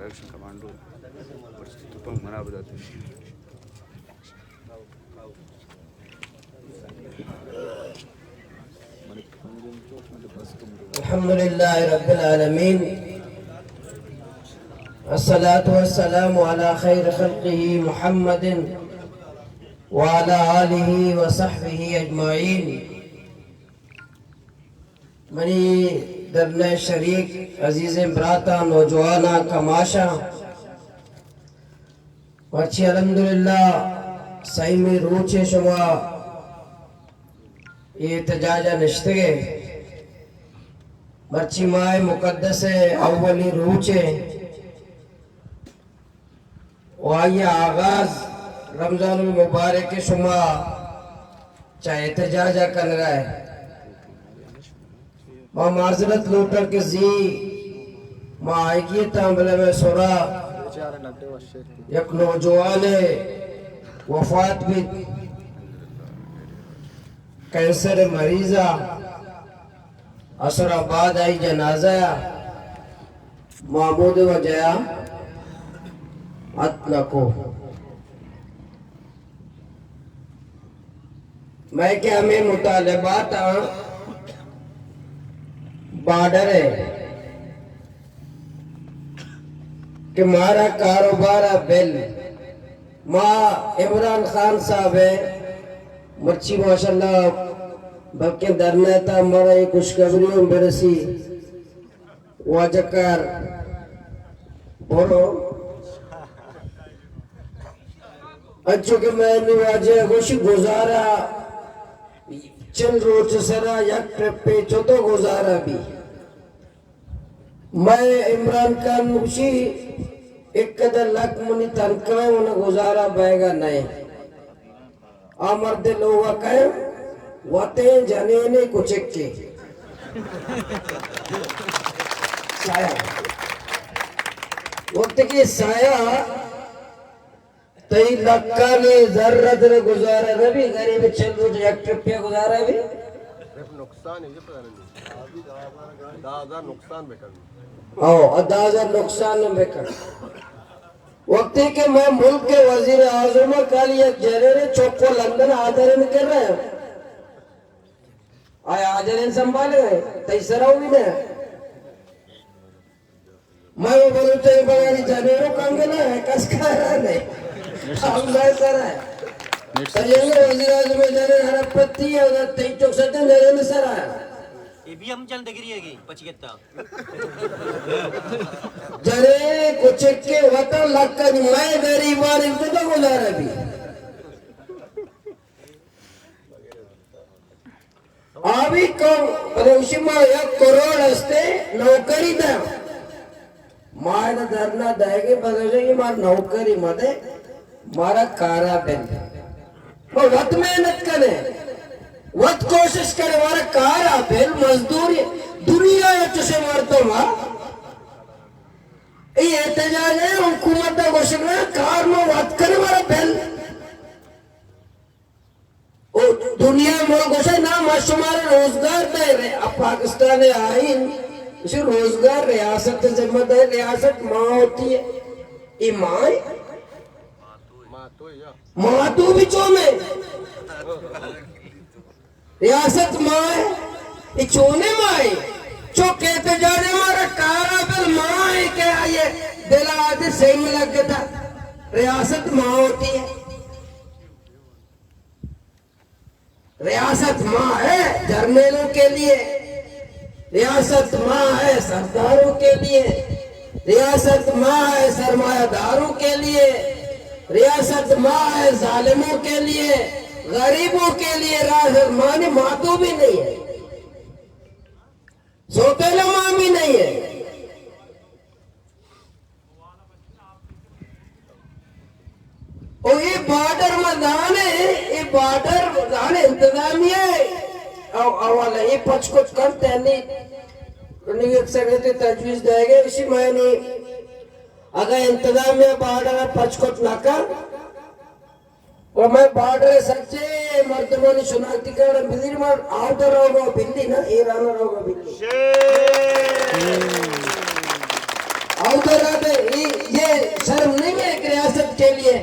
Direction Commando Tupang Manabada. Alhamdulillah Rabbil Alameen. As-salatu was-salamu ala khayri khalqihi Muhammadin wa ala alihi wa sahbihi ajma'in. Mani darne sharik aziz brata nojwana kamasha wachi alhamdulillah sahi mein ruche shuma ये तजाजा निश्तगे मर्ची माए मुकद्दस अव्वली रूचे वाये आगाज रमजान मुबारक के शुमा चाहे तजाजा कर रहा है माँ माजरत लूटर के जी माँ आएगी तांबले में सोरा एक नौजवान वफात भी कैंसर मरीजा असराबाद आई जनाजा महमूद वजया अतनको मैं क्या में मुतालबात बॉर्डर है कि मारा कारोबार बिल माँ इमरान खान साहब है मर्ची माशाल्लाह बल्कि दरना था हमारा ये खुशखबरियों बरसी वाजकर बोलो अच्छो के मैंने वाजे खुश गुजारा चल रोज सरा एक ट्रिप पे चौथो गुजारा भी मैं इमरान खान खुशी एक कदर लाख मुनी तनख्वाह उन्हें गुजारा पाएगा नहीं आमर्द लोग कहे वाते जाने ने कुछ के साया वक्त की साया तई लक्का ने जर्रत ने गुजारा रवि गरीब चल रोज एक ट्रिप पे गुजारा भी नुकसान है ये पता नहीं दादा नुकसान बेकर ओ दादा नुकसान बेकर वक्त के मैं मुल्क के वजीर आजम काली एक जरेरे चौको लंदन आदरण कर रहे हैं आया आदरण संभाले तीसरा भी ना मैं वो बोलते हैं बगारी जरेरो कंगना है कसका रहा नहीं हम नहीं कर रहे तो ये वजीर आजम जरे हरपत्ती है उधर 23 सदन जरे में सर आया ये भी हम चल डिग्री है की 75 जरे कुछ के वतन लक्का मैं गरीब वाले तो गुजारा भी अभी कम उशिमा 1 करोड़ असते नौकरी दा मार धरना देगे बदले ये मार नौकरी मदे मारा कारा बिल वो वत मेहनत करे वत कोशिश करे मारा कारा बिल मजदूरी दुनिया है तुझे मरतो मां ये एहतजाज है हुकूमत का घोषणा कार में बात करे मारा बिल ओ दुनिया में घोषणा ना माशुमार रोजगार दे रहे अब पाकिस्तान आईन इसे रोजगार रियासत जिम्मेदार रियासत माँ होती है ये माँ माँ तो भी चो में रियासत माँ है ये चोने माँ है चो कहते जा रहे हमारा कारा बिल माँ है क्या ये दिला आते सही में लग गया था रियासत माँ होती है रियासत माँ है जर्नलों के लिए रियासत माँ है सरदारों के लिए रियासत माँ है सरमायादारों के लिए रियासत माँ है जालिमों के लिए गरीबों के लिए रियासत माँ ने माँ तो भी नहीं है सोतेला माँ भी नहीं है और ये बॉर्डर मैदान है ये बॉर्डर मैदान इंतजामिया अवाला ये पचकुच करते हैं नहीं एक सेक्रेटरी तजवीज देंगे इसी महीने अगर इंतजामिया बॉर्डर पचकुच ना कर और मैं बॉर्डर सच्चे मर्दमानी शनाख्ती कार्ड बिल्ली में आउटर होगा बिल्ली ना ईरान होगा बिल्ली आउटर आते शर्म नहीं है एक रियासत के लिए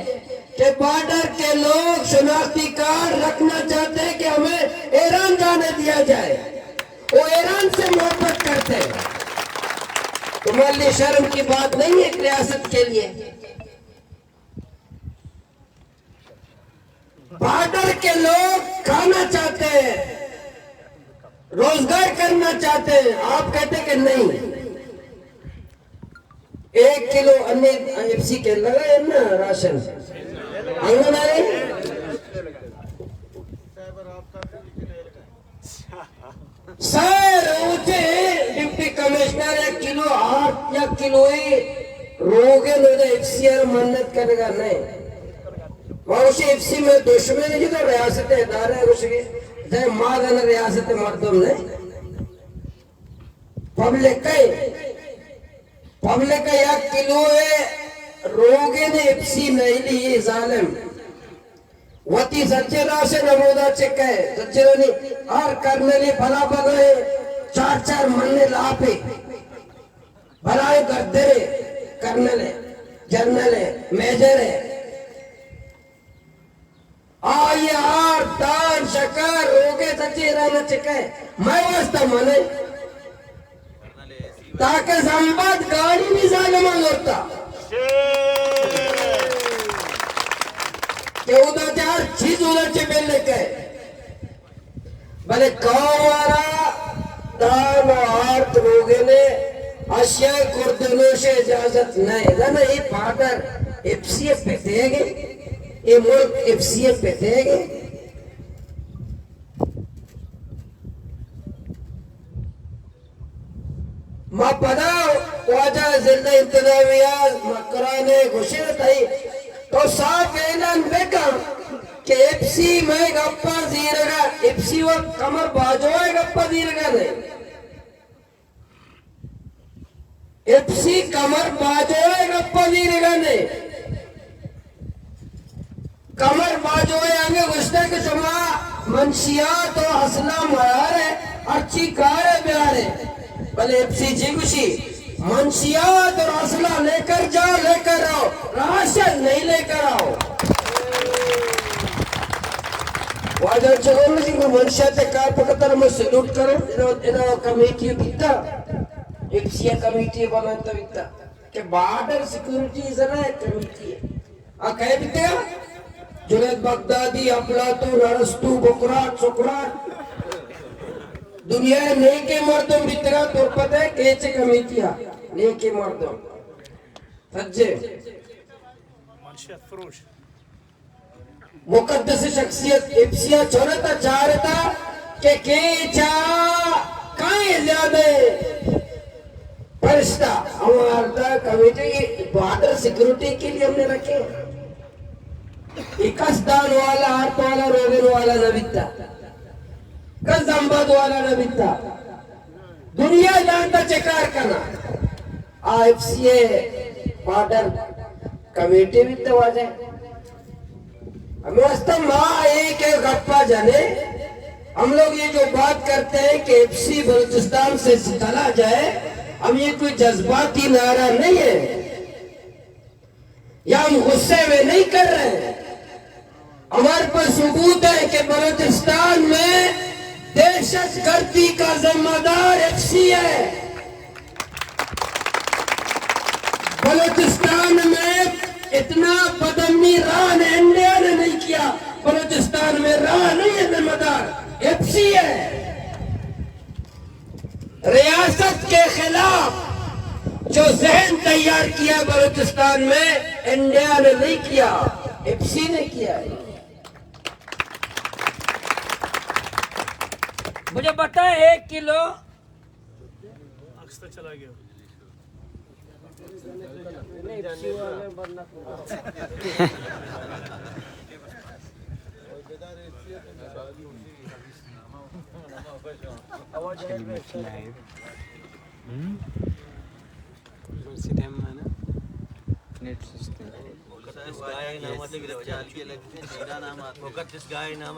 कि बॉर्डर के लोग शनाख्ती कार्ड रखना चाहते हैं कि हमें ईरान जाने दिया जाए, वो ईरान से मोहब्बत करते हैं। तुम्हारे लिए शर्म की बात नहीं है एक रियासत के लिए? बॉर्डर के लोग खाना चाहते हैं, रोजगार करना चाहते हैं, आप कहते कि नहीं। 1 किलो अन्य एफसी के लगाए ना राशन आंगनबाड़ी सर ऊंचे डिप्टी कमिश्नर 1 किलो 8 या किलो रोगे एफसीआर मन्नत करेगा नहीं मौसी एफसी में दुश्मन है जो रियासत इदारे उसके जय मादन रियासत मर्दम ने पब्लिक 1 किलो रोगे ने एफसी नहीं ली जालिम वती सच्चेरा से नमोदा चेक है सच्चेरा ने हर करने लिए भला बगले 4 महीने लापे भलाए करते करने ले जर्नल मेजर है यार दान शकर रोगे सच्चे रहना चेक है मैं वास्ता माने ताकि संबंध गाड़ी भी जालिम होता कि उधर चार चीज उधर से मिलने के भले कौवारा दान आर्थ रोगे ने अशिया कुर्दनों से इजाजत नहीं जाना ये बॉर्डर एफसीएफ पे देंगे ये मुल्क एफसीएफ पे देंगे मां पदा वाजा जिला इंतजामिया मकराने घोषित आई तो साफ ऐलान बेका कि एफसी में गप्पा जीरेगा एफसी वो कमर बाजोए गप्पा जीरेगा नहीं एफसी कमर बाजोए गप्पा जीरेगा नहीं कमर बाजोए आगे घुसने के समा मंशियात और हसना मयार है अच्छी कार है बिहार है भले एफसी जी खुशी मंशियात और असला लेकर जाओ लेकर आओ राशन नहीं लेकर आओ वाजर चलो जी को मंशियात कार पकड़कर मैं सैल्यूट करो इधर कमेटी बिता एफसी कमेटी बना तो बिता के बॉर्डर सिक्योरिटी जरा कमेटी है आ कहे बिता जुनैद बगदादी अफलातून अरस्तू बुकरात सुकरात दुनिया नेके मर्दों बितरा तो पता है कैसे कमेटियां नेके मर्दों सज्जे मुकद्दस शख्सियत इफ्सिया छोड़ता चाह रहा था कि चा काहे ज्यादा फरिश्ता हमारा कमेटी बॉर्डर सिक्योरिटी के लिए हमने रखे कसदान वाला अर्थ वाला रोगन वाला नबिता कसदंबद वाला नबिता दुनिया जानता चेकार करना आईएफसीए बॉर्डर कमेटी भी तो वाजे हमें वास्तव माँ एक गप्पा जाने हम लोग ये जो बात करते हैं कि एफसी बलूचिस्तान से चला जाए हम ये कोई जज्बाती नारा नहीं है या हम गुस्से में नहीं कर रहे हैं हमारे पास सबूत है कि बलूचिस्तान में दहशतगर्दी का जिम्मेदार एफसी है बलूचिस्तान में इतना बदअमनी राह ने इंडिया ने नहीं किया बलूचिस्तान में राह नहीं है जिम्मेदार एफसी है रियासत के खिलाफ जो जहन तैयार किया बलूचिस्तान में इंडिया ने नहीं किया एफसी ने किया है मुझे बता 1 किलो चला गया गाय नाम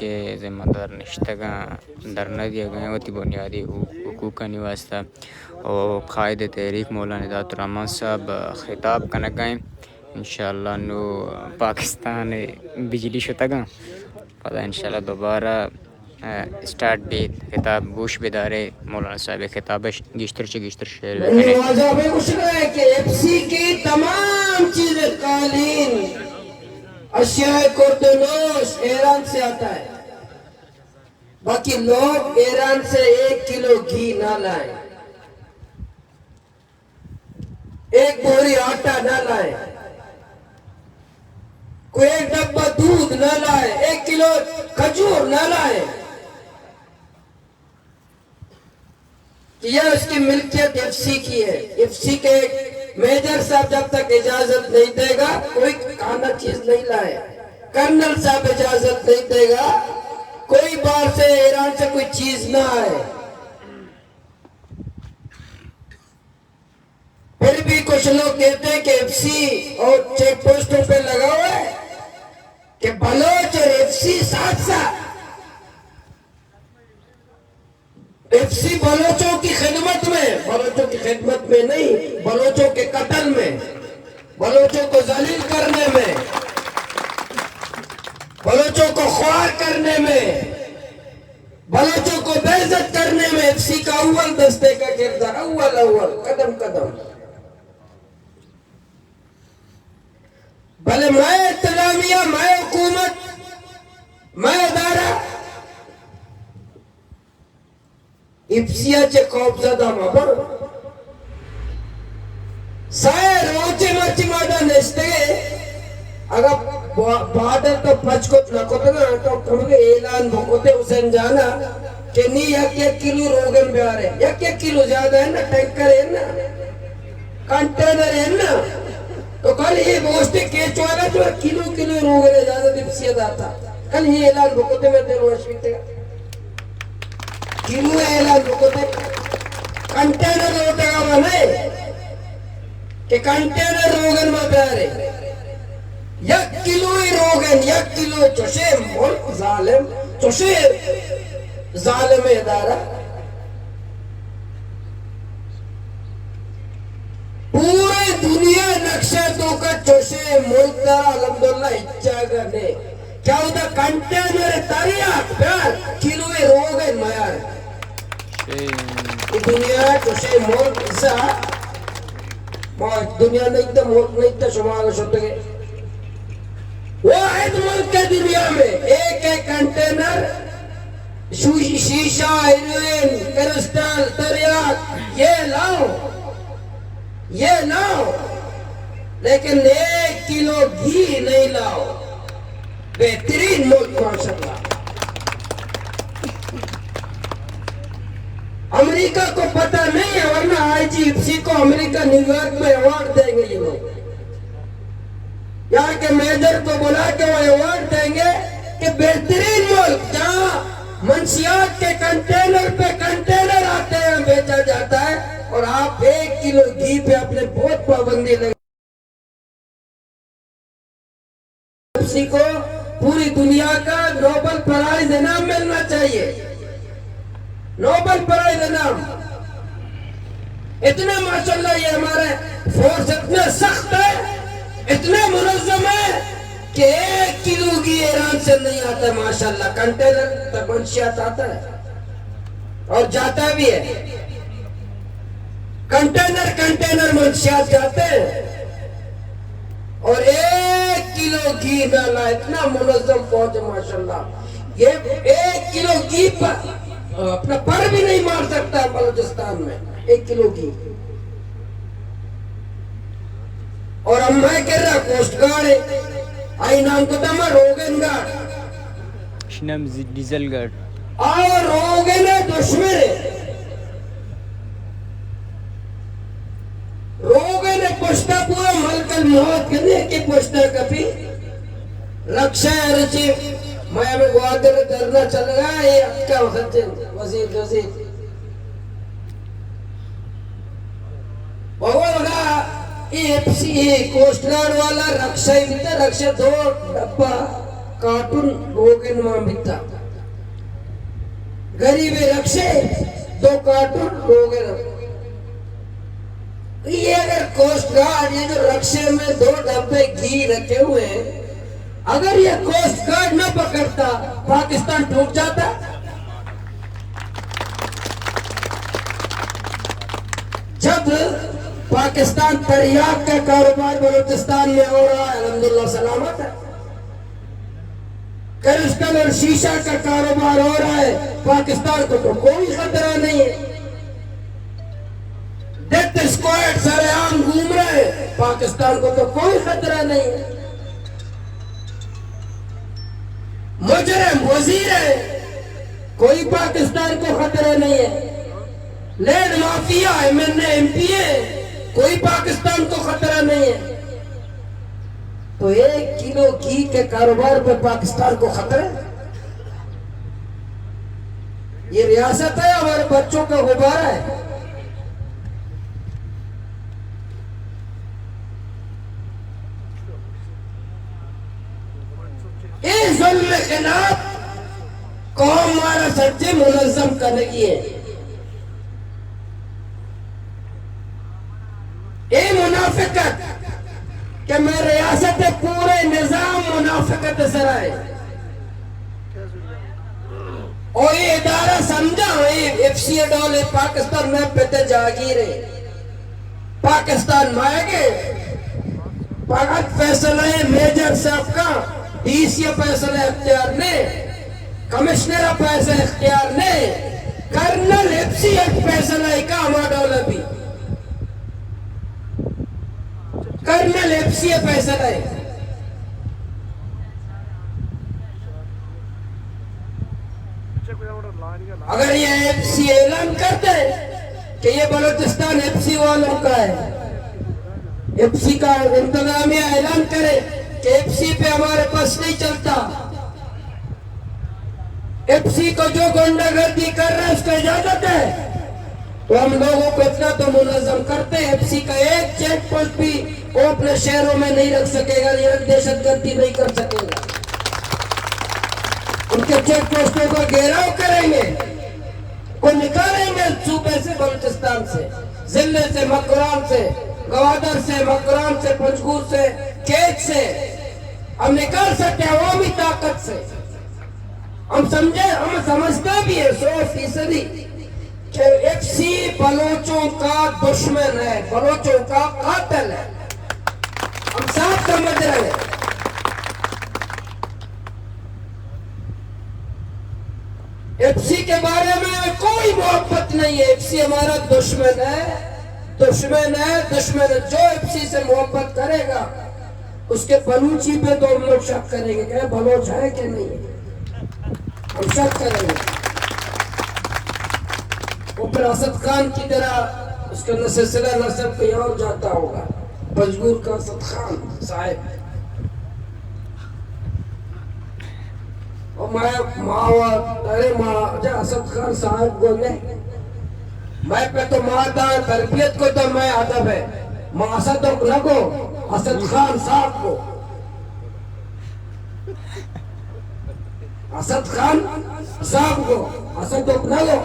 के ज़िम्मेदार निश्तगा धरना दिया गया वती बुनियादी हुकूक का निवास्ता और कायद तहरीक मौलाना निज़ातुर्रहमान साहब खिताब करने गए इंशाअल्लाह नो पाकिस्तान बिजली शतगा पता इंशाअल्लाह दोबारा स्टार्ट भी खिताब गोश बेदारे मौलाना साहब खिताब गिश्तर शेर कि एफसी की तमाम चीजें कालीन अशिया कुर्दनोश ईरान से आता है। बाकी लोग ईरान से 1 किलो घी ना लाए, 1 बोरी आटा ना लाए, कोई 1 डब्बा दूध ना लाए, 1 किलो खजूर ना लाए। यह उसकी मिल्कियत एफसी की है। एफसी के मेजर साहब जब तक इजाजत नहीं देगा कोई खाना चीज नहीं लाए, कर्नल साहब इजाजत नहीं देगा कोई बाहर से ईरान से कोई चीज ना आए। फिर भी कुछ लोग कहते हैं कि एफसी और चेक पोस्टों पे लगा हुआ है कि बलोच और एफसी साथ साथ। एफसी बलोचों की खिदमत में, बलोचों की खिदमत में नहीं, बलोचों के कत्ल में, बलोचों को जलील करने में, बलोचों को ख्वार करने में, बलोचों को बेइज्जत करने में एफसी का अव्वल दस्ते का किरदार, अव्वल कदम कदम। भले मैं इंतजामिया, मैं हुकूमत, मैं अदारा इफ्सियाचे खौफजदा माबर साय रोचे मर्ची मादा नसते अगर बादल तो पचकोत नकोतगा तो कमगे ऐलान बकोते हुसैन जाना कि नी 1 किलो रोगन ब्यारे 1 किलो ज्यादा है ना, टैंकर है ना, कंटेनर है ना, तो कल ये बोस्टे केच वाला जो किलो रोगन ज्यादा इफ्सिया दाता कल ये ऐलान बकोते में देर वशीते किलो ऐलान बकोते कंटेनर लोटेगा बने कि कंटेनर रोगन में प्यारे 1 किलो ही रोगन 1 किलो चोशे मुल्क जालिम चोशे जालिम इदारा पूरे दुनिया नक्शा तो का चोशे मुल्क दा अल्हम्दुलिल्लाह इच्छा करने क्या होता कंटेनर तारिया प्यार किलो ही रोगन मायार दुनिया चोशे मुल्क इसा दुनिया नहीं तो मुल्क नहीं तो शुमार शुद्धगे वाहिद मुल्क के दुनिया में एक कंटेनर शीशा, हेरोइन, क्रिस्टल, तरियाक ये लाओ लेकिन 1 किलो घी नहीं लाओ। बेहतरीन मुल्क माशाल्लाह। अमेरिका को पता नहीं है वरना आईजीएफसी को अमेरिका न्यूयॉर्क में अवार्ड देंगे ये लोग। यहाँ के मेजर को बुला के वो अवार्ड देंगे कि बेहतरीन मुल्क जहाँ मंशियात के कंटेनर पे कंटेनर आते हैं बेचा जाता है और आप 1 किलो घी पे अपने बहुत पाबंदी लगे। एफसी को पूरी दुनिया का नोबेल प्राइज इनाम मिलना चाहिए, नोबेल प्राइज इनाम। इतना माशाल्लाह ये हमारे फोर्स इतना सख्त है, इतना मुनज़्ज़म है कि 1 किलो घी ईरान से नहीं आता माशाल्लाह। कंटेनर तक मंशियात आता है और जाता भी है, कंटेनर मंशियात जाते हैं और 1 किलो घी डाला। इतना मुनज़्ज़म फौज है माशाल्लाह। ये 1 किलो घी पर अपना पर भी नहीं मार सकता बलूचिस्तान में 1 किलो घी। और अब मैं कह रहा कोस्ट गार्ड है आई नाम को तमा रोगन गार्ड शिनम डीजल गार्ड और रोगन है दुश्मन है, रोगन है पुष्टा पूरा मलकल मौत करने की पुष्टा कभी रक्षा रुचि मैं हमें ग्वादर धरना चल रहा है ये आपका वजीर लगा ये कोस्ट गार्ड वाला रक्षा बिता रक्षा 2 डब्बा कार्टून रोगन में बिता गरीब रक्षे 2 कार्टून रोगन। ये अगर कोस्ट गार्ड ये जो रक्षे में 2 डब्बे घी रखे हुए हैं, अगर ये कोस्ट गार्ड न पकड़ता पाकिस्तान टूट जाता। जब पाकिस्तान तरियाक का कारोबार बलूचिस्तान में हो रहा है, अल्हम्दुलिल्लाह सलामत है। क्रिस्टल और शीशा का कारोबार हो रहा है, पाकिस्तान को तो कोई खतरा नहीं है। डेथ स्क्वाड सरेआम घूम रहे हैं, पाकिस्तान को तो कोई खतरा नहीं है। मुजरिम वजीर है, कोई पाकिस्तान को खतरा नहीं है। लैंड माफिया MNA MP है, कोई पाकिस्तान को खतरा नहीं है। तो 1 किलो घी के कारोबार पे पाकिस्तान को खतरा है। ये रियासत है, हमारे बच्चों का गुब्बारा है। इस जुल्म के खिलाफ कौम हमारा सच्चे मुनज़्ज़म करने की है। ये मुनाफिकत कि मैं रियासत पूरे निजाम मुनाफिकत सरा है और ये इदारा समझा FCA डॉल पाकिस्तान में पेते जागीर है। पाकिस्तान माएगे फकत फैसला मेजर साहब का, DC फैसला इख्तियार ने, कमिश्नर फैसला इख्तियार ने, कर्नल FCA फैसला का हमारा भी कर्नल FCA फैसला है। अगर ये FCA ऐलान करते कि ये बलूचिस्तान FC वालों का है, FC का इंतजामिया ऐलान करे कि FC पे हमारे पास नहीं चलता, FC को जो गुंडागर्दी कर रहा है उसको इजाजत है, तो हम लोगों को इतना तो मुनज़्ज़म करते हैं। FC का एक चेक पोस्ट भी वो अपने शहरों में नहीं रख सकेगा, ये दहशतगर्दी नहीं कर सकेगा। उनके चेक पोस्टों का घेराव करेंगे, वो निकालेंगे सूबे से, बलूचिस्तान से, जिले से, मकरान से, गवादर से, मकरान से, पंजगूर से, केच से हम निकाल सकते हैं अवामी ताकत से। हम समझे, हम समझते भी है 100% कि FC बलोचों का दुश्मन है, बलोचों का कातिल है, हम साफ समझ रहे हैं। FC के बारे में कोई मोहब्बत नहीं है, FC हमारा दुश्मन है, दुश्मन है, दुश्मन है। जो FC से मोहब्बत करेगा उसके बलूची पे तो हम लोग शक करेंगे क्या बलोच है कि नहीं, हम शक करेंगे। वो फिर असद खान की तरह उसका सिलसिला नस्ब कहीं और जाता होगा, पंजगूर का असद खान साहब। और मैं असद खान साहब बोले मैं पे तो मादा तरबियत को तो मैं अदब है, मैं असद न को असद खान साहब को, असद खान साहब को असद न को,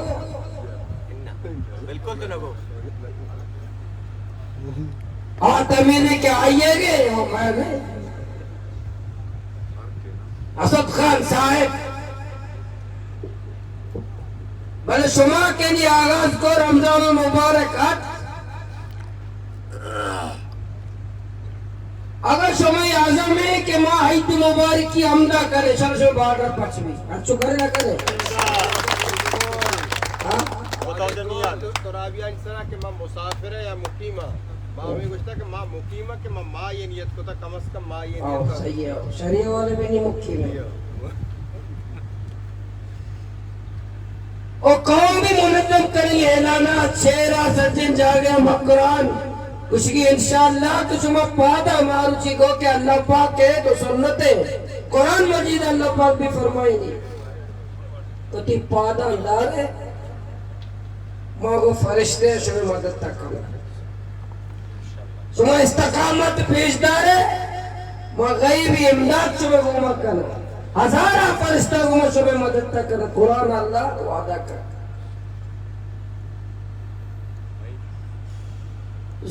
बिल्कुल तो न को मैंने क्या आइएगे मैं असद खान साहब भले शुमा के लिए आगाज को रमजान मुबारक। अगर शुमा आजम है कि माँ ईद मुबारक की हमदा करे शर्शो बॉर्डर पश्चिमी अच्छो करे ना करे तो राबिया इंसरा के माँ मुसाफिर है या मुकीमा बावे गुस्ता के माँ मुकीमा के माँ ये नियत को था कम से कम माँ ये नियत सही है। शरीय वाले में नहीं मुकीम है और कौम भी मुनज़्ज़म करी ऐलाना चेहरा सज्जन जागे मकरान उसकी इंशाअल्लाह तो शुमा पादा मारुचि को के अल्लाह पाक के तो सुन्नते कुरान मजीद अल्लाह पाक भी फरमाएंगे तो ती पादा अंदार है माँ को फरिश्ते शुरू मदद तक शुमा इस्तकामत पेशदार है गैबी इमदाद शुबे गुमा करना हजारा फरिश्ता गुमा शुबे मदद करना कुरान अल्लाह वादा कर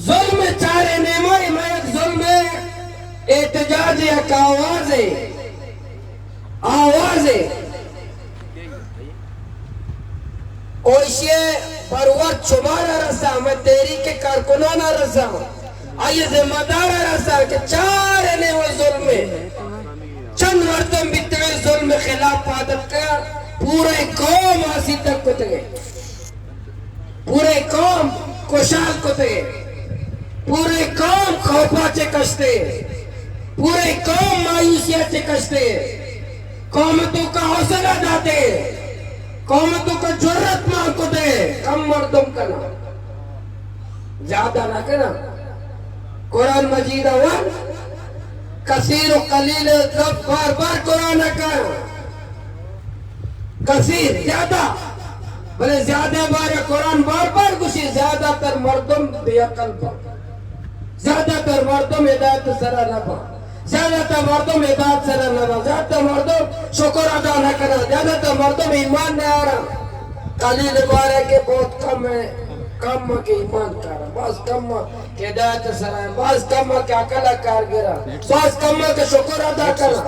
जुल्म चारे नेमाई में एक जुल्म एहतजाज एक आवाज ओइसे परवत शुमारा रसा मैं तेरी के कारकुना ना रसा आइए जिम्मेदार रसा के चार ने वो जुल्म चंद मर्दम बीते जुल्म खिलाफ आदत का पूरे कौम आसी तक को तगे पूरे कौम खुशहाल को तगे पूरे कौम खौफा चे कष्टे पूरे कौम मायूसिया चे कष्टे कौमतों का हौसला दाते कौमतों का जुर्रत मांग को दे कम मर्दम करना ज्यादा ना करना कुरान मजीद अव्वल कसीर और कलील सब बार बार कुरान का कसीर ज्यादा भले ज्यादा बार कुरान बार बार कुछ ज्यादातर मर्दम बेअकल पा ज्यादातर मर्दम हिदायत सरा ना पा ज्यादातर मर्दम इबादत से न लगा ज्यादातर मर्दम शुक्र अदा न करा ज्यादातर मर्दम ईमान नहीं आ रहा कलील बारे के बहुत कम है कम के ईमान कर बस कम के हिदायत से रहा बस कम के अकल कारगिरा बस कम के शुक्र अदा करा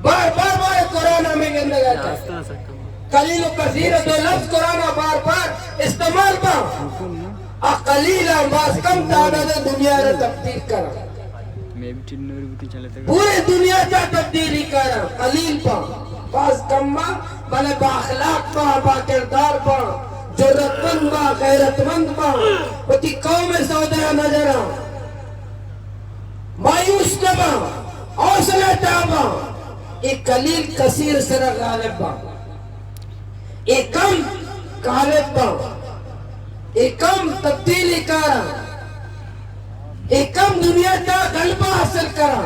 बार बार बार कुरान में गिनने जाता है कलील कसीर दो लफ्ज कुरान बार बार इस्तेमाल पा कलील बस कम तादाद दुनिया ने तब्दील करा पूरे दुनिया का तब्दीली करा कलील पा बस कम्मा भले बाखलाक पा बाकिरदार पा जुर्रतमंद पा गैरतमंद पा उती कौम सौदा नजर मायूस न पा हौसला ताबा एक कलील कसीर सरा गालिब पा एक कम गालिब पा एक कम तब्दीली करा एक कम दुनिया का गलबा हासिल करा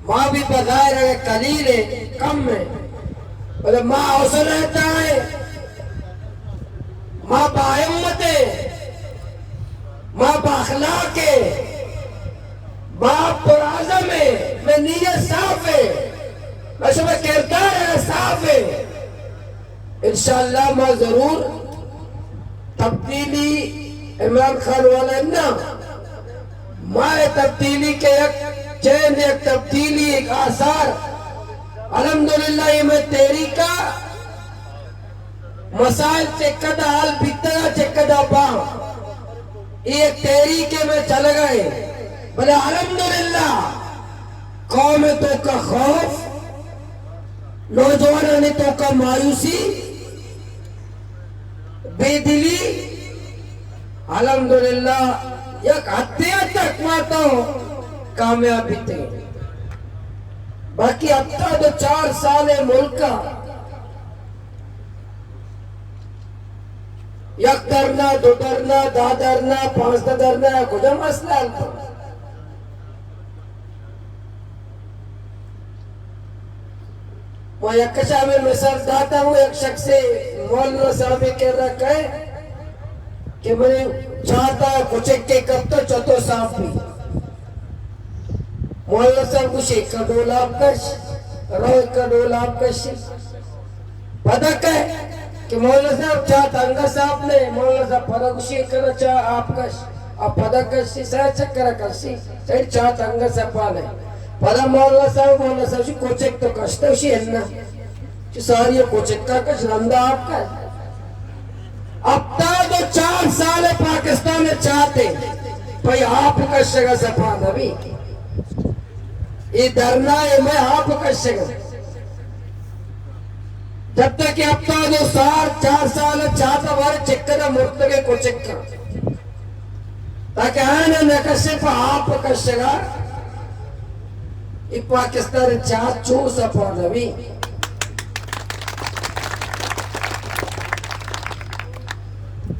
माँ भी बजाय रहे कलील है कम में बोले माँ हौसला रहता है माँ बाहिम्मत है माँ बाखलाक है बाप पुराज़म है मैं नीयत साफ है मैं सुबह किरदार है साफ है इंशाअल्लाह मैं जरूर तब्दीली इमरान खान वाला ना माए तब्दीली के एक चैन एक तब्दीली एक आसार अल्हम्दुलिल्लाह ये मैं तेरी का मसाइल चेकदा हाल बितरा चेकदा बा ये तेरी के में चल गए बोले अल्हम्दुलिल्लाह कौम तो का खौफ नौजवान ने तो का मायूसी बेदिली अल्हम्दुलिल्लाह एक हत्या तक माता कामयाबी थे बाकी अब तक तो 4 साल है मुल्क का एक डरना दो डरना दा डरना 5 डरना कुछ मसला था मैं एक में मिसाल दाता हूँ एक शख्स से मौलाना साहब कह रखा है कि मैंने चाहता है कुछ के कब तो चतो साफ भी मौलाना साहब कुछ एक डोला आपकश रो एक डोला आपकश पता है कि मौलाना साहब चाहता अंगा साहब ने मौलाना साहब पता कुछ करना चाह आपकश आप पता कशी सह चक्कर कशी सही चाहता अंगा साहब पाले पता मौलाना साहब कुछ एक तो कष्ट उसी है ना सारी कुछ का कश रंदा आपका अब तक तो 4 साल पाकिस्तान में चाहते भाई आप कश सफा अभी ये डरना है मैं आप कश जब तक अब तक जो 4 साल चाहता वाले चक्कर मुक्त के को चक्कर ताकि आने न कशे आप कश ये पाकिस्तान चाह चो सफा अभी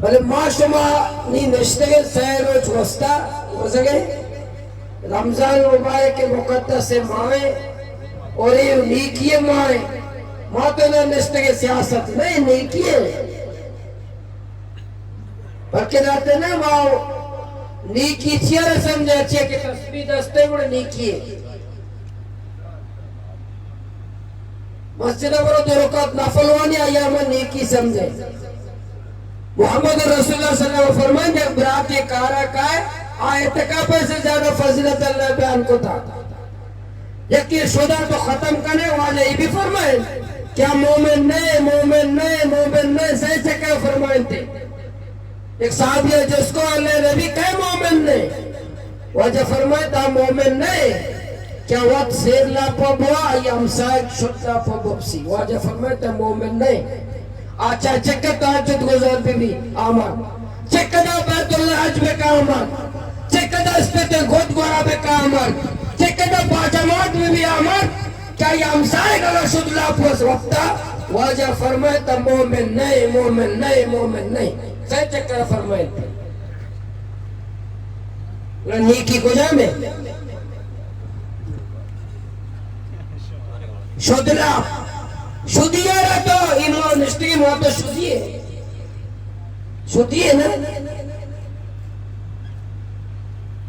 भले माशमा नी नश्ते सैरोज वस्ता हो सके रमजान मुबारक के मुकद्दस से माए और ये नीकिये माए मातो ना नश्ते के सियासत नहीं नीकिये बल्कि रहते ना वाओ नीकी चियर समझे अच्छे कि तस्बीह दस्ते बड़े नीकी है मस्जिद बरो दो रकात नफल वानी आयाम नीकी समझे मोहम्मद रसूलुल्लाह सल्लल्लाहु अलैहि वसल्लम फरमाते हैं बरात के कारा का है इत्काफ से ज्यादा फजीलत अल्लाह बयान को था यकीन शुदा तो खत्म करने वाले ये भी फरमाए क्या मोमिन नहीं सही से क्या फरमाए थे एक साहब है जिसको अल्लाह नबी कहे मोमिन ने वजह फरमाए था मोमिन नहीं क्या वक्त शेर लापबुआ या हमसाय शुद्ध लापबुसी वजह फरमाए था मोमिन नहीं अच्छा चक्कर ताजुद गुजार भी आमन चक्कर बैतुल्लाह हज में का आमन चक्कर इस्ते गोद गोरा में का आमन चक्कर बाजमात में भी आमन क्या ये हमसाय का शुद्ध लापस वक्ता वजह फरमाए था मोमिन नहीं सही चक्कर फरमाए नीकी को जाने शुद्धला शुद्धिया तो ईमान निष्ठा की मौत तो शुद्धि है ना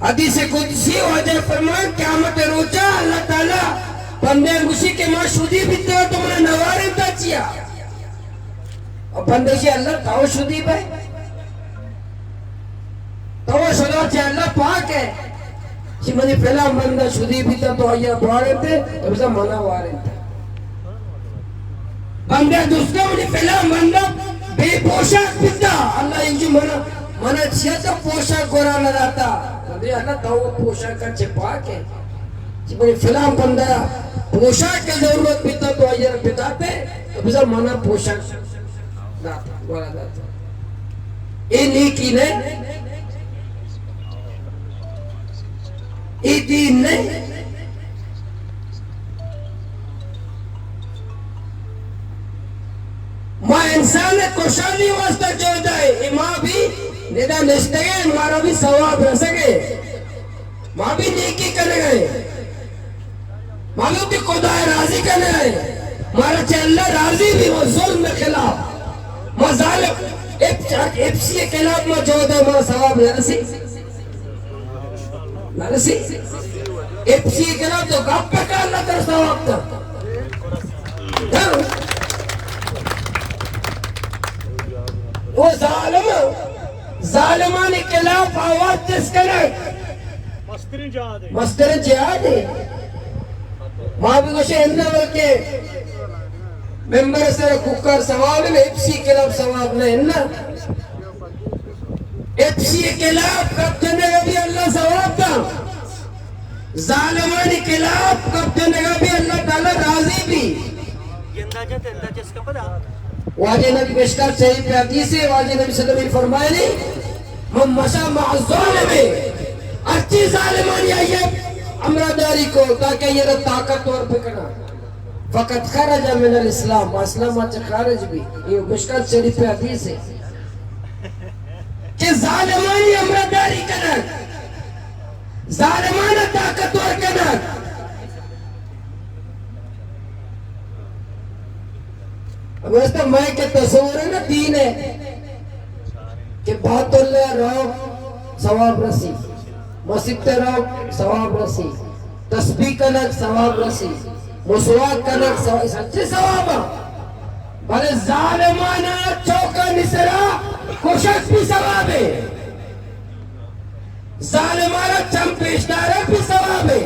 हदीस कुदसी वजह फरमान क़यामत रोजा अल्लाह ताला बंदे उसी के मां शुद्धि भी तो तुमने नवारे ताचिया और बंदे से अल्लाह ताऊ शुद्धि पे तो शुदा से अल्लाह पाक है कि मैंने पहला बंदा शुद्धि भी तो आया बारे थे तो ऐसा मना वारे थे बंदे दूसरा मुझे पहला बंदा बेपोशाक पिता अल्लाह इंजु मना छिया तो पोशाक गोरा न रहता अरे अल्लाह तो पोशाक का छिपा के कि मुझे पहला बंदा पोशाक की जरूरत पिता तो आया पिताते तो ऐसा मना पोशाक रहता गोरा रहता ये नीकी ने ये दीन ने माँ इंसान खुशहाली वास्ते जो जाए माँ भी निदा निष्ठे हमारा भी सवाब रह सके माँ भी नेकी करने गए मालूम की खुदा राजी करने गए हमारा चल्ला राजी भी वो जुल्म के खिलाफ माँ जालिम एफसी के खिलाफ माँ जो दे माँ सवाब नरसी एफसी के खिलाफ तो गप पे का अल्लाह तेरा सवाब था वो जालिमानी के खिलाफ आवाज जिस करे मस्तर जिहाद है माँ भी कुछ इंद्र के मेंबर से कुकर सवाब है एफसी के खिलाफ सवाब नहीं ना एफसी के खिलाफ कब देने का भी अल्लाह सवाब था जालिमानी के खिलाफ कब देने का भी अल्लाह ताला राजी भी ये अंदाजा इसका पता वाजे नबी पेशकार सही पे हदीस है वाजे नबी सल्लल्लाहु अलैहि वसल्लम फरमाए नहीं हम मशा माज़ूल में अच्छी जालिमानी आइए अमरादारी को ताकि ये ताकतवर पकड़ा फकत खरज मिन इस्लाम इस्लाम से खारिज भी ये पेशकार सही पे हदीस है कि जालिमानी अमरादारी करना जालिमाना ताकतवर करना वैसे मैं के तस्वीर है ना दीन है कि बातुल्लाह रहो सवाब रसी मस्जिद रहो सवाब रसी तस्बीह करना सवाब रसी मुसवाक करना सच्चे सवाब भले जालिमाना चौका निसरा कोशिश भी सवाब है जालिमाना चंपेशदार भी सवाब है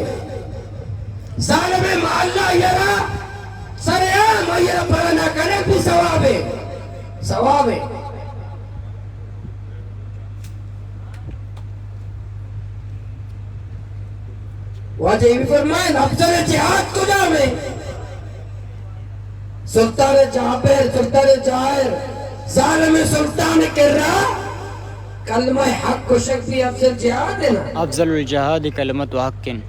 जालिम माल्ला यरा सरेआम ये बना करे भी सवाब है वाजे भी फरमाए अफसर जिहाद को जामे सुल्तान जाबिर सुल्तान जाहिर जालिम सुल्तान के रा कलमा हक को शक्ति अफसर जिहाद है ना अफजलुल जिहाद कलमत हक़्क़िन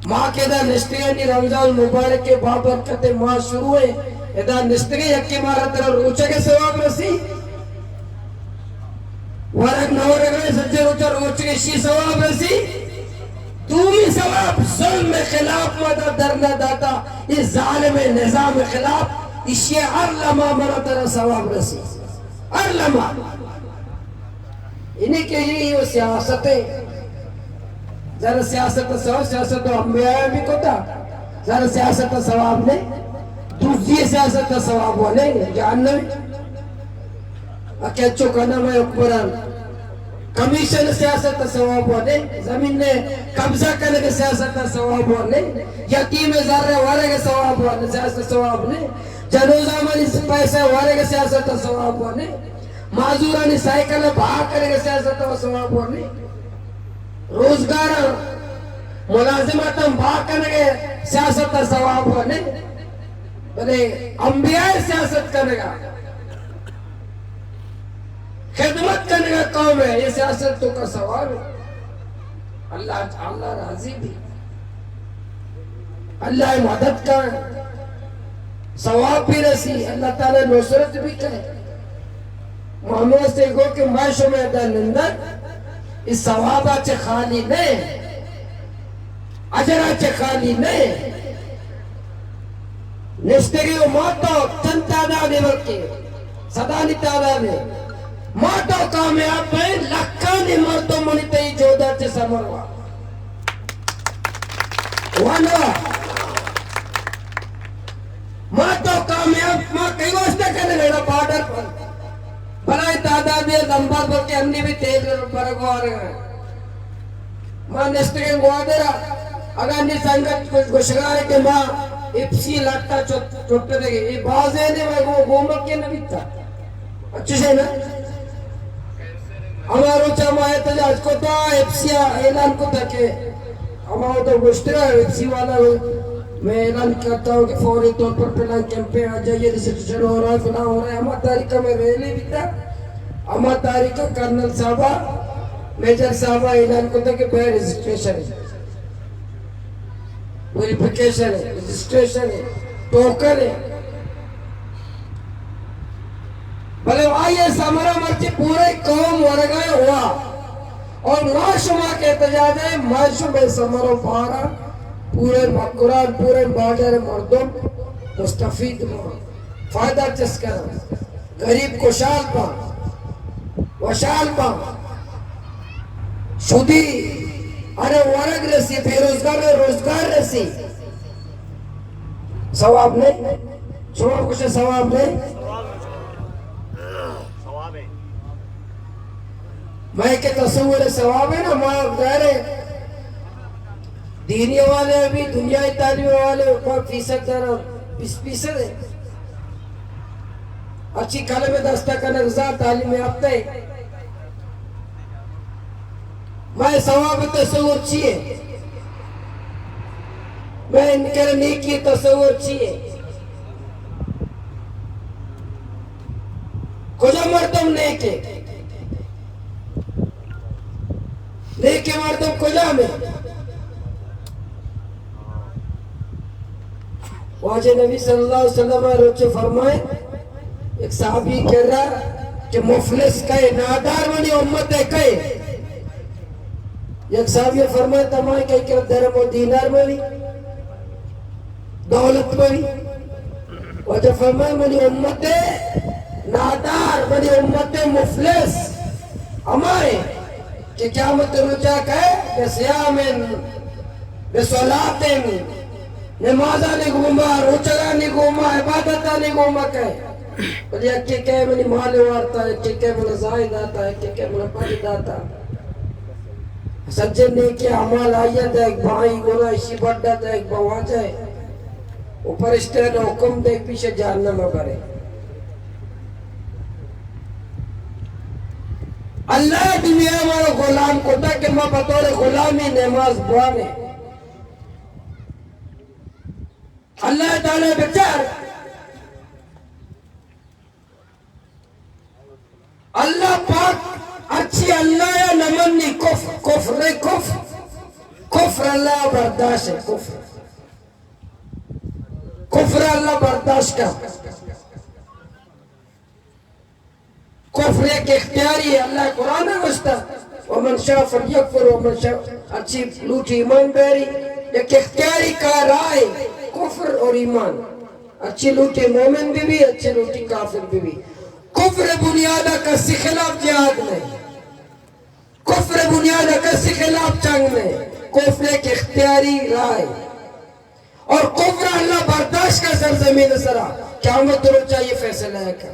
माँ के दा निस्त्रियानी रमजान मुबारक के बाबरकत माँ शुरू है एदा निस्त्री यक्की मारा तेरा रोचे के सवाब रसी वरक नवरगले सच्चे रोचे के शी सवाब रसी तुमी सवाब जुल्म के खिलाफ मदद दरना दाता इस जालिम निजाम के खिलाफ इसे हर लम्हा मरा तेरा सवाब रसी हर लम्हा। इन्हीं के लिए ये सियासत है। जरा सियासत सवाब, सियासत तो अंबिया भी को था, जरा सियासत सवाब ने दूसरी सियासत सवाब वाले जानना अकेचो करना में ऊपर कमीशन सियासत सवाब वाले, जमीन ने कब्जा करने के सियासत सवाब वाले, यतीम ज़र्रे वाले के सवाब वाले सियासत सवाब ने, जनोजा में पैसे वाले के सियासत सवाब वाले, माजूरा ने साइकिल भाग करने के सियासत सवाब वाले, रोजगार मुलाजिमत भाग करने के सियासत सवाब वाले, बोले अंबिया सियासत करेगा, खिदमत करने का कौम है, ये सियासत तो का सवाल है। अल्लाह राजी भी, अल्लाह मदद का सवाब भी रसी, अल्लाह ताला नुसरत भी करे। मोहम्मद से गो कि माशो में अंदर इस सवाबाचे खाली नहीं, अजराचे खाली नहीं, निश्तरी मातो तंतादा देवके सदा नितादा ने मातो कामयाब है, लक्कानी मातो मनिते जोधा चे समरवा वानवा मातो कामयाब मां कई वास्ते करने लगा बॉर्डर पर बड़ाई दादा दे लंबा पर के अन्नी भी तेज पर गौर है मां निश्तरी गोदरा अगर नि संगत कुछ घुसगाए के मां इप्सी लगता चोट देगी ये बाजे ने वो गोमक के नबी था अच्छे से ना हमारो चमाए तो आज को तो एफसीआ ऐलान को तके हमारा तो गुस्सा है एफसी वाला मैं ऐलान करता हूँ कि फौरी तौर पर प्लान कैंप पे आ जाइए, रजिस्ट्रेशन हो रहा है, फिलहाल हो रहा है। हमारी तारीख में रैली भी था, हमारी तारीख का कर्नल साहबा मेजर साहबा ऐलान को था कि भाई रजिस्ट्रेशन है, वेरिफिकेशन है, रजिस्ट्रेशन है, टोकन है। भले आइए समरा मर्ची पूरे कौम वर्गाए हुआ और माशुमा के एहतजाज है, माशुम में समरो पारा पूरे मकुरान पूरे बाजार मर्दों मुस्तफीद फायदा चस्कर गरीब को शाल पा वशाल पा शुदी अरे वर्ग रसी बेरोजगार में रोजगार रसी सवाब नहीं छोड़ कुछ सवाब नहीं मैं के तस्वीर सवाब है ना मां गहरे दीनी वाले अभी दुनियाई तालीम वाले ऊपर फीसद 20% है अच्छी कलम में दस्ता करने रजा तालीम याफ्ता है मैं सवाब तस्वीर चाहिए मैं इनके नेकी तस्वीर चाहिए कुछ मर्दम नेके नेके मर्दम कुजा में वाजे नबी सल्लल्लाहु अलैहि वसल्लम रोचे फरमाए एक साहबी कह रहा कि मुफलिस कहे नादार वाली उम्मत है कहे एक साहबी फरमाए तमाम कह के दरम और दीनार में भी दौलत में भी वाजे फरमाए मेरी उम्मत है नादार मेरी उम्मत है मुफलिस हमारे कि क़यामत रुजा कहे बेसियामिन बेसलातिन नमाजा नहीं घूमा रोचगा नहीं घूमा इबादत नहीं घूमा कहे बोले अक्के कहे मैंने माले वारता है अक्के कहे मैंने जाहिद आता है अक्के कहे मैंने पानी दाता सज्जन ने के अमल आयत है एक भाई गोला इसी बड्डा था एक बवा जाए ऊपर स्टेट हुक्म दे पीछे जहन्नम में भरे अल्लाह दुनिया वाला गुलाम को था कि मैं बतौर गुलामी नमाज बुआने अल्लाह ताला बेचार अल्लाह पाक अच्छी अल्लाह या नमनी कुफ्र अल्लाह बर्दाश्त है कुफ्र अल्लाह बर्दाश्त का कुफ्र एक इख्तियारी है अल्लाह कुरान में बसता वमन शाह फलयकफुर वमन शाह अच्छी लूटी ईमान बेरी एक इख्तियारी का राय कुफ्र और ईमान अच्छी लूटी मोमिन भी अच्छी लूटी काफिर भी कुफ्र कुफ्र बुनियाद कसी खिलाफ जिहाद में, कुफ्र बुनियाद कसी खिलाफ जंग में, कुफ्र एक इख्तियारी राय और कुफ्र अल्लाह बर्दाश्त का सरजमीन सरा क्या मत चाहिए फैसला है का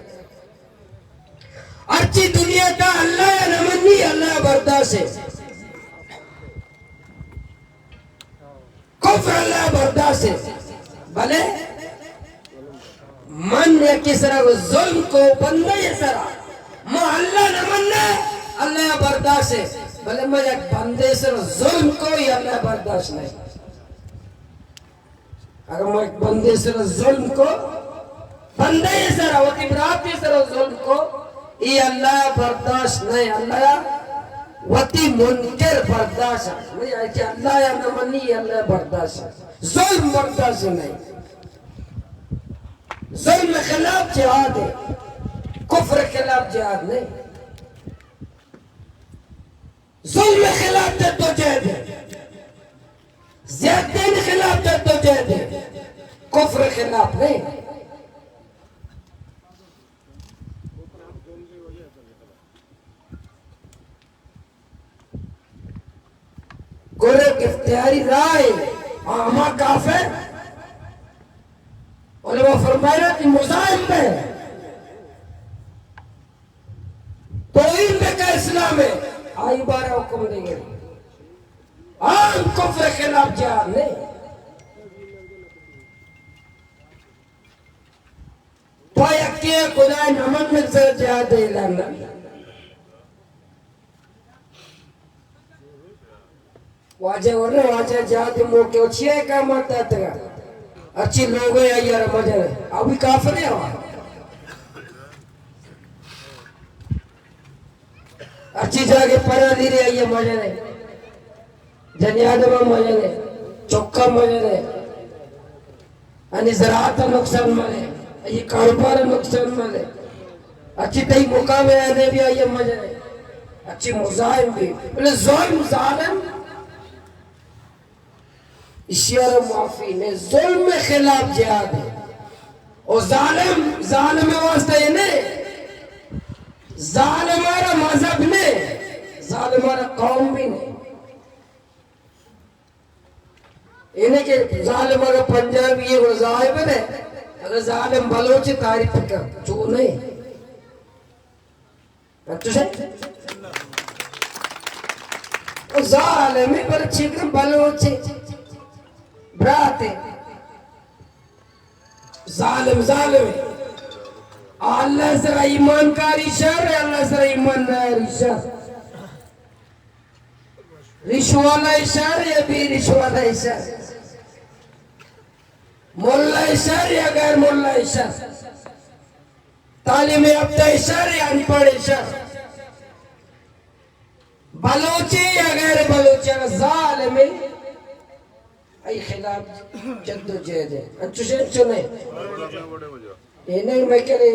अर्ची दुनिया का अल्लाह या नमनी अल्लाह बर्दाश्त है, कुफ्र अल्लाह बर्दाश्त है। भले मन या किसरा जुल्म को बंदे ये सरा मैं अल्लाह न मनना अल्लाह बर्दाश्त है, भले मैं एक बंदे से जुल्म को ही अल्लाह बर्दाश्त नहीं। अगर मैं एक बंदे से जुल्म को बंदे ये सरा होती बराती से जुल्म को ये अल्लाह बर्दाश्त नहीं, अल्लाह वती मुनकर बर्दाश्त नहीं है कि अल्लाह या न मनी अल्लाह बर्दाश्त जुल्म बर्दाश्त नहीं। जुल्म खिलाफ जिहाद है, कुफ्र खिलाफ जिहाद नहीं। जुल्म खिलाफ जद्दोजहद है, ज़्यादती खिलाफ जद्दोजहद है, कुफ्र खिलाफ नहीं। गोरे इख्तियारी राय आमा काफिर और वो फरमाया कि मुजाहिम में तो इनमें का इस्लाम है आई बार हुक्म देंगे आम कुफ्र के खिलाफ जिहाद नहीं। पाया के खुदा नमन में से जिहाद ऐलान वाजे और वाजे जाति मौके अच्छे का मारता था अच्छी लोग हैं यार मजा है अभी काफिर है अच्छी जगह पढ़ा दी रही है मजा नहीं जनियाद में मजा नहीं चौका मजा नहीं अनि ज़राअत नुकसान मले ये कारोबार नुकसान मले अच्छी तई मुकाम है भी आई मजा नहीं अच्छी मुजाहिम भी बोले ज़ुल्म ज़ालिम इशारा माफी ने जुल्म के खिलाफ जिहाद है और जालिम जालिम वास्ते ये नहीं जालिम हमारा मजहब नहीं जालिम हमारा कौम भी नहीं इन्हें के जालिम हमारा पंजाबी ये और जाहिब है अगर जालिम बलोच तारीफ कर जो नहीं अच्छा और जालिम है पर चिकन बलोच ब्राते जालिम जालिम अल्लाह जरा ईमान का रिशर अल्लाह जरा ईमान ना रिशर रिश्वाला इशर या भी रिश्वाला इशर मुल्ला इशर या गैर मुल्ला इशर तालीम याफ्ता इशर या अनपढ़ इशर बलोची या गैर बलोची जालिम आई खिलाफ जद्दोजहद है अच्छे से सुने ये नहीं मैं कह रही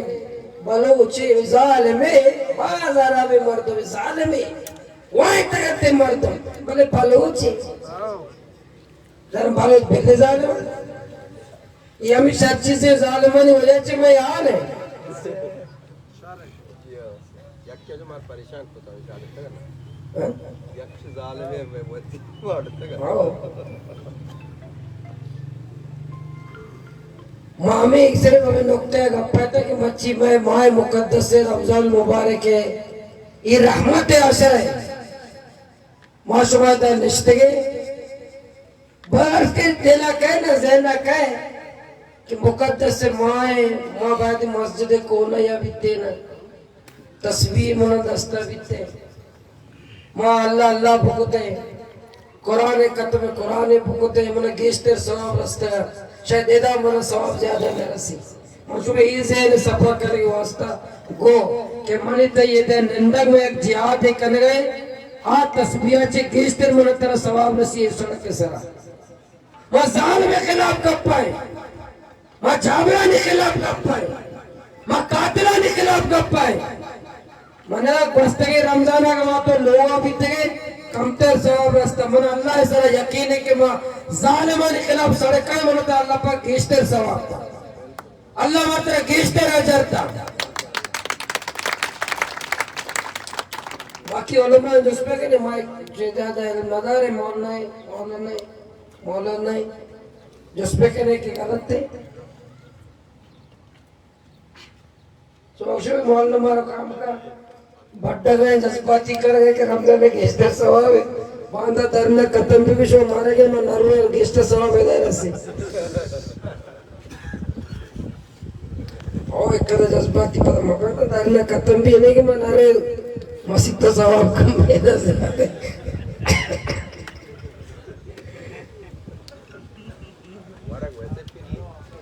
बलोच जालिम है बाज़ारा में मर्द में जालिम है वहीं तक ते मर्द बोले बलोच जरा बलोच बेटे जालिम ये हमें सच्ची से जालिम नहीं हो जाए मैं यहाँ नहीं यक्ष जो मार परेशान होता है शादी करना यक्ष जालिम है मैं मत मार मामे एक सिर्फ हमें नुक्ते गप्पा था कि मच्छी में माह मुकद्दस से रमजान मुबारक है ये रहमत असर है माशुमात निश्तगे बर्फ के दिला कहे ना ज़हना कहे कि मुकद्दस से माँ बाद मस्जिद कोना या बिते ना तस्वीर मना दस्ता बिते माँ अल्लाह अल्लाह भुगते कुरान कतम कुरान भुगते मना गेस्टर सवाब रस्ता शायद एदा मना सवाब ज्यादा मेरा सी मुझे इसे ने सफर करे वास्ता गो के मने ते ये दे नंदक में एक जिहाद है करने गए आ तस्बीह चे गेस्टर मना तेरा सवाब नसीब सुन के सरा मां जालिम के खिलाफ कब पाए मां जाबरा के खिलाफ कब पाए मां कातिला के खिलाफ कब पाए मना बस्तगे रमजान का तो लोग बीते कमतर सवाब रास्ता मन अल्लाह सरा यकीन है कि मां जालिमान के खिलाफ सड़क है मन अल्लाह पाक गेस्टर सवाब अल्लाह मात्र गेस्टर अजरता बाकी उलमा जिसपे के नहीं माइक जो ज्यादा इल्म नदार है मौलाना नहीं जिसपे के नहीं कि गलत थे सोचो मौलाना मारो काम का बड्डा गए जज्बाती कर गए कि रमजान में गेस्टर सवाब है बांधा दरना कतम भी शो मारे गए मैं नरवे गेस्टर सवाब है दायरा से और एक कदा जज्बाती पता मगर तो दरना कतम भी नहीं कि मैं नरवे मस्जिद तो सवाब कम है ना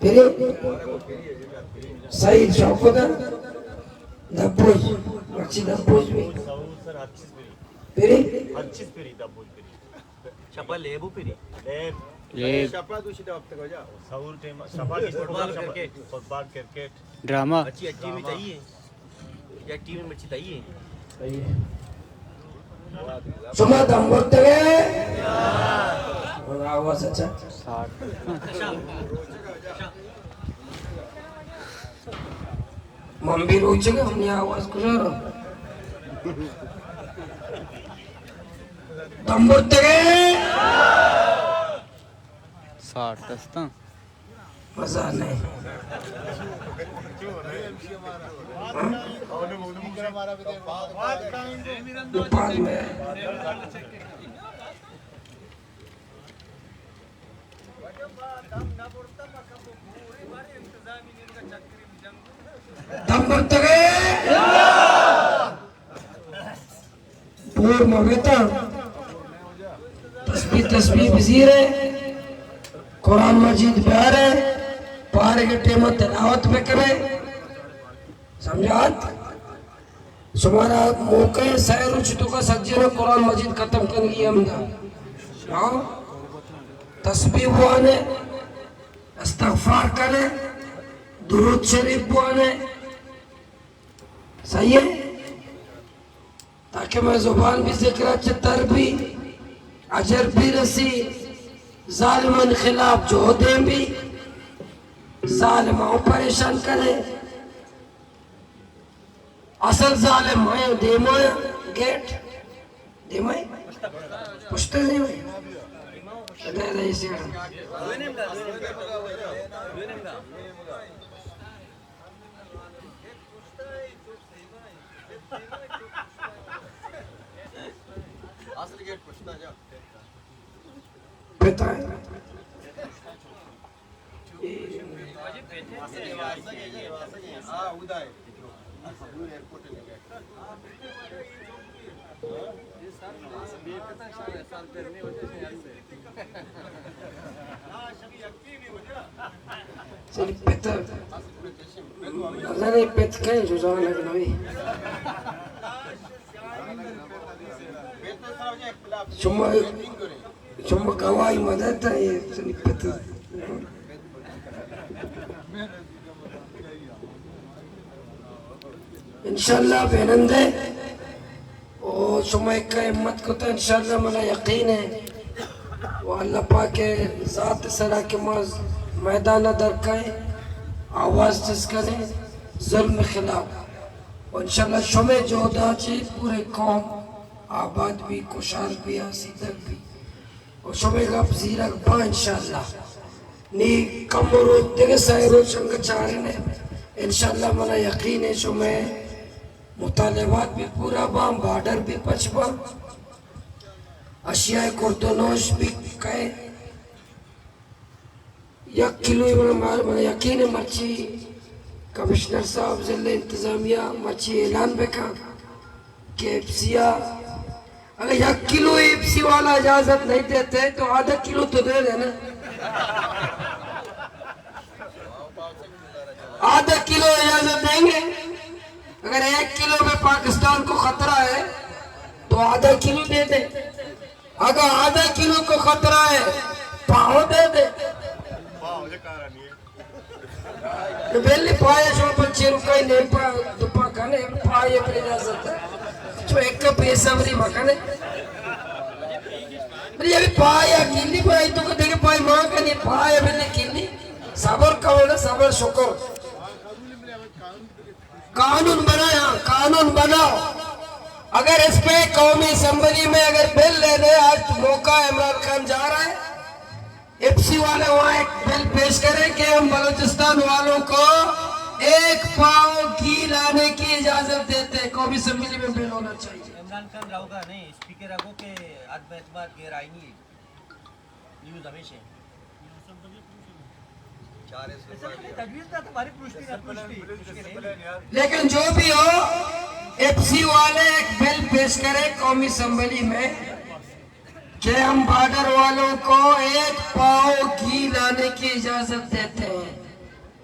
फिर सही चौकोदा दबोज मस्जिद दबोज में फिर शपा लेबू पिरी ये शपा दूसरी वक्त को जा सऊर टेम सफा की football cricket football cricket drama अच्छी अच्छी में चाहिए या टीम में अच्छी चाहिए सुना दम वक्त गए और आवाज अच्छा मम्मी रोज के हमने आवाज कुछ दम वक्त गए 60 दस्ता मजा नहीं बाद में दम वक्त गए पूर मवेता तस्बीह वजीर है कुरान मजीद प्यार है पारे के टेम तिलावत में करे समझात तुम्हारा मौका है सैर उचितों का सज्जन है कुरान मजीद खत्म कर लिया हमने हाँ तस्बीह बुआने इस्तगफार करे दुरूद शरीफ बुआने सही है ताकि मैं जुबान भी जिक्र चित्तर भी अजर भी रसी जालिमन खिलाफ जो दे भी जालिमाओं परेशान करे असल जालिम है देमोय गेट देमोय पुश्ते नहीं हुई दे दे इसे असली गेट पूछना जा पता है हां उदय एयरपोर्ट ले गए चल पता नहीं पता क्या जो जान लगना भी cuma kawai madata ya peta इंशाल्लाह बेनंदे और समय का हिम्मत को तो इंशाल्लाह मला यकीन है वो अल्लाह पाक के ज़ात सरा के मैदान दर का आवाज़ जिसका ने जुल्म खिलाफ और इंशाल्लाह शुमे जोधा चे पूरे कौम आबाद भी कुशार भी आसीदक भी और शुमे का पजीरक बा इंशाल्लाह नी कमरो तेरे सायरो शंक चारे ने इंशाल्लाह मला यकीन है शुमे मुतालिबात भी पूरा बाम बॉर्डर भी पचबा अशियाए कुर्दोनोश भी कहे 1 किलो मैंने यकीन है मर्ची कमिश्नर साहब जिले इंतजामिया मर्ची ऐलान बेका कि एफसिया अगर 1 किलो एफसी वाला इजाजत नहीं देते तो आधा किलो तो दे देना आधा किलो इजाजत देंगे अगर 1 किलो में पाकिस्तान को खतरा है तो आधा किलो दे दे अगर आधा किलो को खतरा है पाव दे दे तो बेली पाए जो पर चिरुकाई ने पा दुपा कने पाए पर इजाजत है जो एक का पैसा भी मकाने अरे ये पाया किल्ली पाई तो देखे पाई मां का नहीं पाया बेली किल्ली सबर करो ना सबर शुक्र कानून बनाया कानून बनाओ अगर इस पे कौमी असम्बली में अगर बिल ले दे, आज मौका इमरान खान जा रहा है, एफसी वाले वहां एक बिल पेश करें कि हम बलूचिस्तान वालों को 1 पाव घी लाने की इजाजत देते हैं। कौमी असम्बली में बिल होना चाहिए। इमरान खान राहुगा नहीं स्पीकर रागो के आदम एतमाद के राय नहीं न्यूज़ हमेशा लेकिन जो भी हो, एफसी वाले एक बिल पेश करें कौमी असम्बली में कि हम बॉर्डर वालों को 1 पाव घी लाने की इजाजत देते हैं।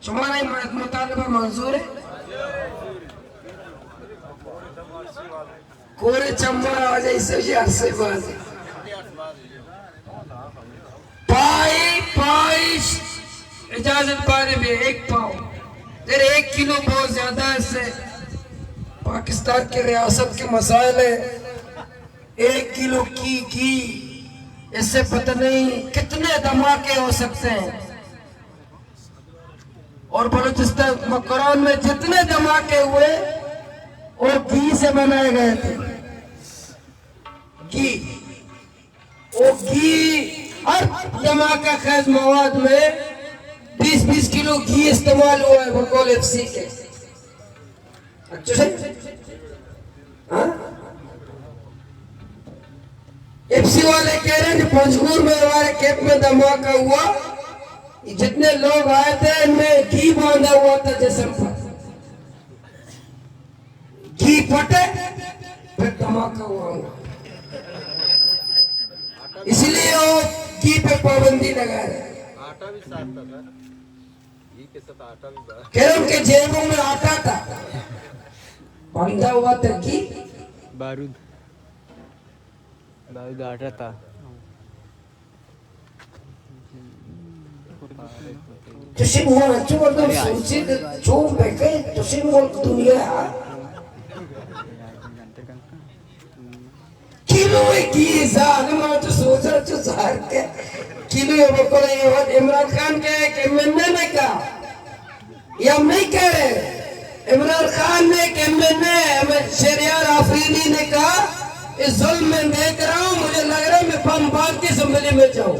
तुम्हारा मुतालबा मंजूर है? कोरे चम्मा आ जाए से बात पाई इजाजत बारे में 1 पाव, फिर 1 किलो बहुत ज्यादा है। इससे पाकिस्तान के रियासत के मसाइल है। 1 किलो की घी, इससे पता नहीं कितने धमाके हो सकते हैं। और बलूचिस्तान कुरान में जितने धमाके हुए वो घी से बनाए गए थे। घी, वो घी हर धमाका खेज मवाद में 20-20 किलो घी इस्तेमाल हुआ है बकौल एफसी के। अच्छा, हाँ? एफसी वाले कह रहे हैं पंजगुर में हमारे कैंप में धमाका हुआ, जितने लोग आए थे इनमें घी बांधा हुआ था जिस्म पर, घी फटे फिर धमाका हुआ। इसलिए वो घी पे पाबंदी लगा रहे। आटा भी साथ था सर, घी के साथ आटा भी बड़ा। कह रहे उनके जेबों में आटा था, बंधा हुआ था घी, बारूद आटा था। तुसी मुझे चुपचाप सोची चुप बैठे, तुसी मुल्क दुनिया किलो घी साग में तो सोचा तो साग के किलो ये बकोला ये बात इमरान खान के कि मैंने नहीं कहा, ये हम नहीं कह रहे। इमरान खान ने कि मैंने शहरियार आफरीदी ने कहा इस जुल्म में देख रहा हूँ, मुझे लग रहा है मैं बम बांध के असम्बली में जाऊं।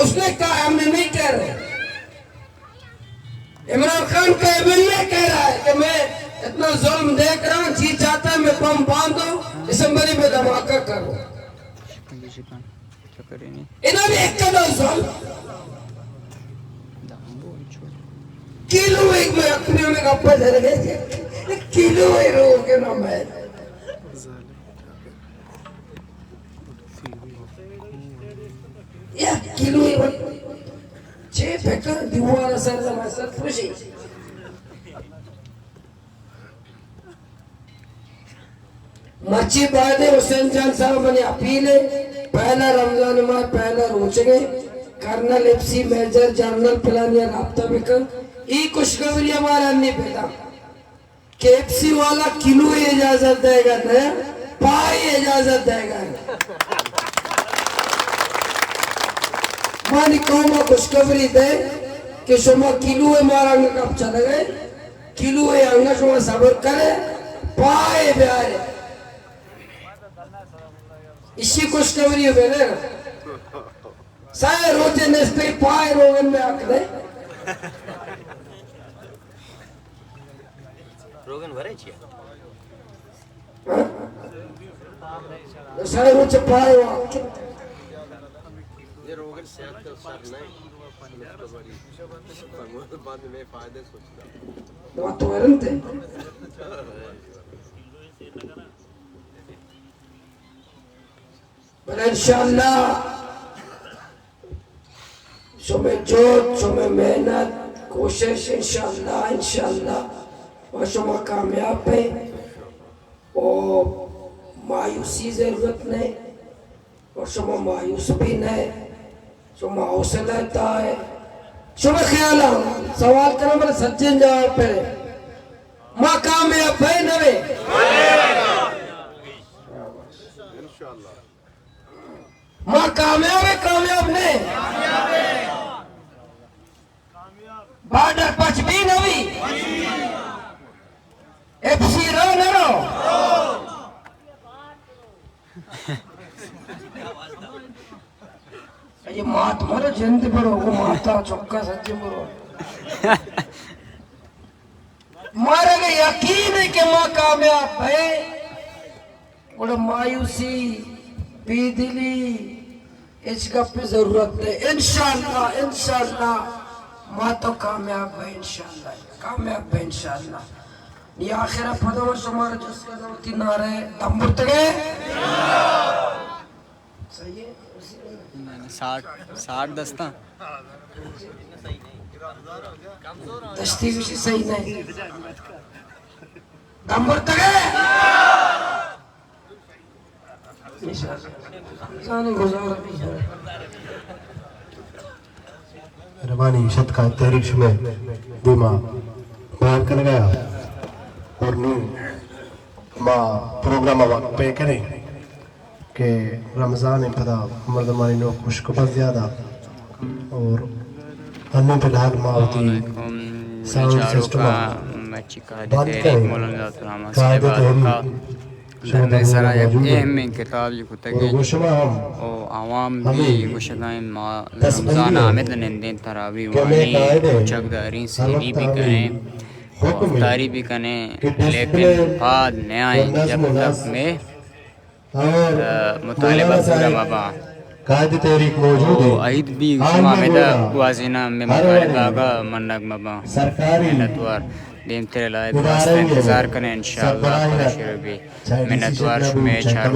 उसने कहा, हमने नहीं कह रहे। इमरान खान का एमएलए कह रहा है कि मैं इतना जुल्म देख रहा हूँ, जी चाहता है मैं बम बांधूं, असम्बली में धमाका करूं। इन्होंने एक कदम जुल्म किलो एक में अपने में गप्पा धर गए, किलो ही रो के ना मैं या किलो ही छे फेंका दीवार असर जमा सर खुशी। मच्छी बाद हुसैन जान साहब ने अपील है, पहला रमजान माह पहला रोचगे कर्नल एफसी मेजर जनरल प्लानिया राब्ता बिकर ई खुशखबरी हमारा नहीं पता कि एफसी वाला किलो इजाजत देगा ना पाई इजाजत देगा। मानी कौमा खुशखबरी दे कि शुमा किलो हमारा अंग कब चले गए, किलो अंग शुमा सबर करे पाए प्यारे इसी खुशखबरी है बेले सारे रोजे नस्ते पाए रोगन में आकर रोगन भरे छिया सारे रोजे पाए ये रोगन सेहत का असर नहीं, खुशखबरी बाद में फायदे सोचता दवा तो रंते पर इंशाअल्लाह सुबह जोत सुबह मेहनत कोशिश इंशाअल्लाह और सुबह कामयाब है और मायूसी जरूरत नहीं और सुबह मायूस भी नहीं, सुबह हौसला है, सुबह ख्याल सवाल करो मेरे सज्जन जवाब पे माँ कामयाब है नवे इंशाअल्लाह। माँ कामयाब है कामयाब नहीं बॉर्डर पच भी नवी एफसी रो न रो ये मात मारो जंत पर वो माता चौका सच्चे पर मारे का यकीन है कि माँ कामयाब है और मायूसी बेदिली इसका पे जरूरत है इंशाअल्लाह इंशाअल्लाह माँ तो कामयाब है इंशाअल्लाह कामयाब है इंशाअल्लाह ये आखिरा पदों समार जिसका नौती नारे दम्बुर्तगे सही है 60 दस्ता दस्ती कुछ सही नहीं दम्बुर्तगे जाने गुजारा भी है रवानी शत का तहरीक में बीमा बयान कर गया और नू माँ प्रोग्राम वक्त पे करें कि रमज़ान में पता मर्दमानी नो खुश को बस ज़्यादा और अन्य पे लाग माँ होती साउंड सिस्टम बंद करें कायदे तहरीक सरा अहम किताब जो कुतगे गोशमा हम ओ आवाम भी गुशगाइन रमजान आमिद नंदे तरावी वानी चकदारी सीधी भी करें और तारी भी करें लेकिन बाद न आए जब तक में मुतालिबा पूरा बाबा कायदे तहरीक मौजूद है ईद भी मामिदा वाजिना में मुतालिबा का मनक मबा सरकारी मिन्नतवार दिन तेरे लायक वास्ते इंतजार करें इंशाअल्लाह खुदा शुरू भी मिन्नतवार शुमे चार